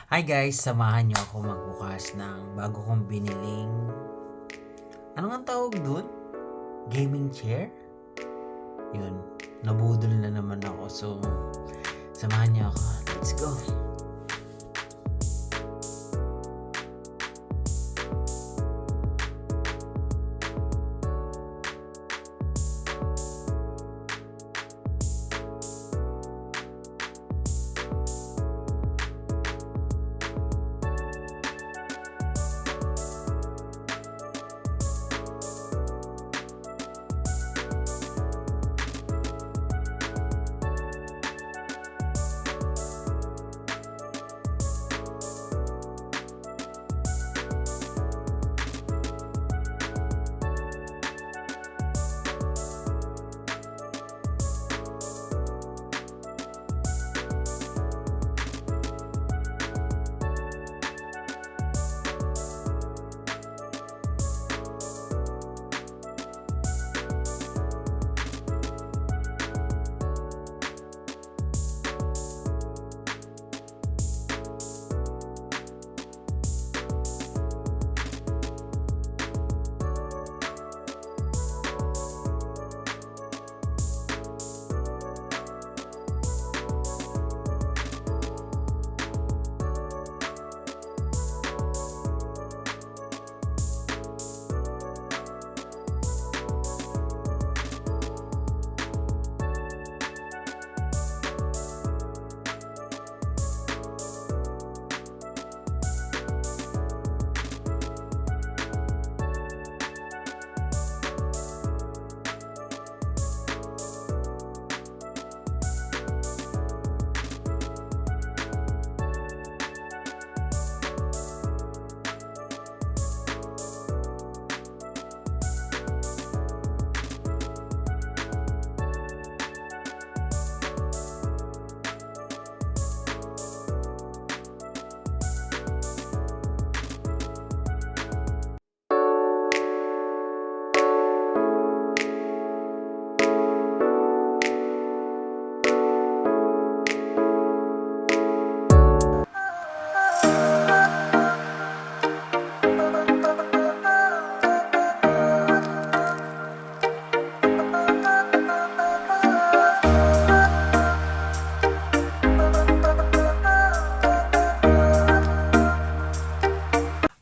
Hi guys, samahan niyo ako magbukas ng bago kong biniling, ano nga tawag dun? Gaming chair? Yun, nabudol na naman ako. So, samahan niyo ako. Let's go!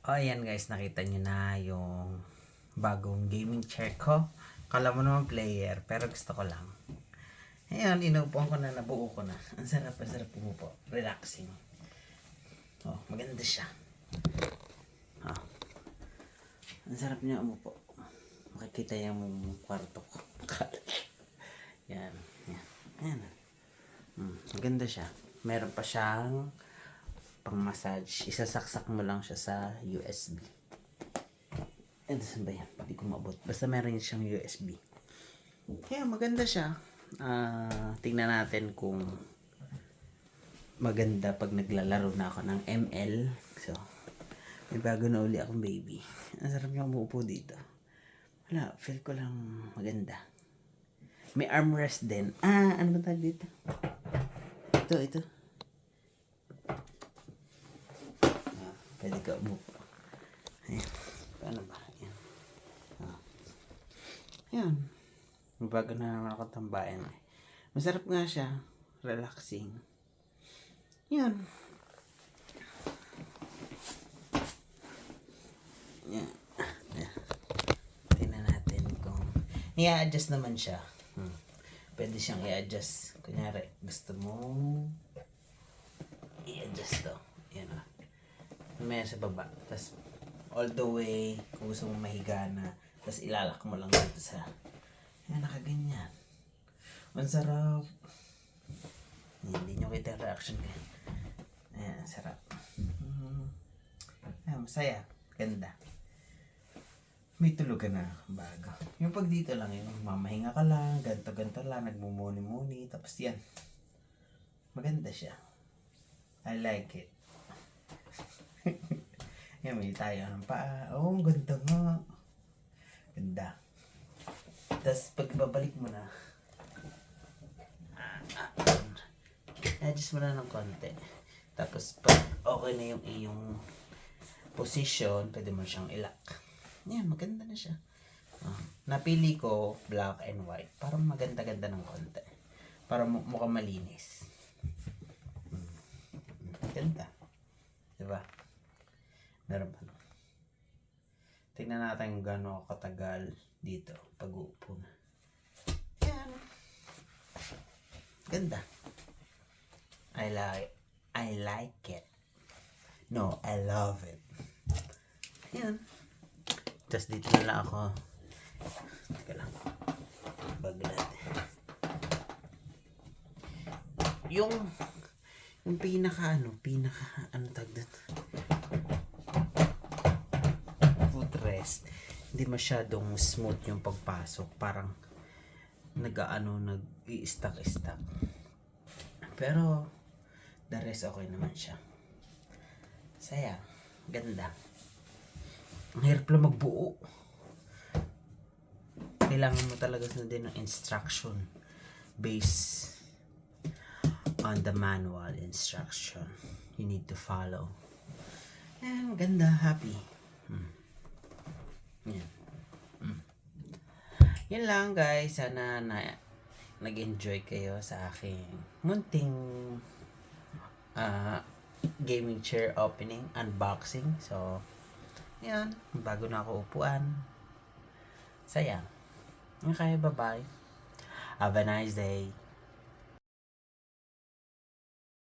Oh, ayan guys, nakita nyo na yung bagong gaming chair ko. Kala mo naman player, pero gusto ko lang. Ayan, inuupuan ko na, nabuo ko na. Ang sarap umupo. Relaxing. Oh, maganda siya. Oh. Ang sarap niya umupo. Makikita yung kwarto ko. Yan. Ayan. Maganda siya. Meron pa siyang pang-massage. Isasaksak mo lang siya sa USB. Saan ba yan? Hindi ko mabot. Basta meron siyang USB. Kaya maganda siya. Tingnan natin kung maganda pag naglalaro na ako ng ML. So, may bago na uli akong baby. Ang sarap niya umuupo dito. Wala, feel ko lang maganda. May armrest din. Ano ba tawag dito? Ito. Pwede ka umupo. Ayan. Paano ba? Ayan. Ayan. Bago na naman ako tambayan. Masarap nga siya. Relaxing. Ayan. Ayan. Tingnan natin kung i-adjust naman siya. Pwede siyang i-adjust. Kunyari, gusto mo i-adjust to. Ayan o. May sa baba. Tapos, all the way, kung gusto mo mahiga na, tapos ilalak mo lang dito sa, ayan, nakaganyan. Ang sarap. Hindi nyo kita reaction ko. Ayan, sarap. Ayan, masaya. Ganda. May tulugan na bago. Yung pag dito lang, yung mamahinga ka lang, ganto-ganto lang, nagmumuni-muni, tapos yan. Maganda siya. I like it. Yan, may tayo ng paa. Oh, ganda nga. Ganda. Tapos, pag babalik mo na, adjust mo na ng konti. Tapos pag okay na yung iyong position, pwede mo siyang ilak. Yan, maganda na siya. Napili ko black and white. Parang maganda-ganda ng konti. Para mukhang malinis. Ganda. Diba? Meron pa. Tingnan natin kung gaano katagal dito pag uupo na. Yan. Ganda. I like it. No, I love it. Yan. Tapos dito na lang ako. Teka lang. Baglat. Yung pinaka tag doon. Footrest. Hindi masyadong smooth yung pagpasok. Parang nag-i-stuck. Pero the rest okay naman siya. Saya. Ganda. Ang hirap lang magbuo. Kailangan mo talaga sundin ng instruction based on the manual instruction you need to follow. And ganda, happy. Yan. Yan lang guys. Sana nag-enjoy kayo sa aking munting gaming chair opening, unboxing. So, yan. Bago na ako upuan. Sayang. Okay, bye-bye. Have a nice day.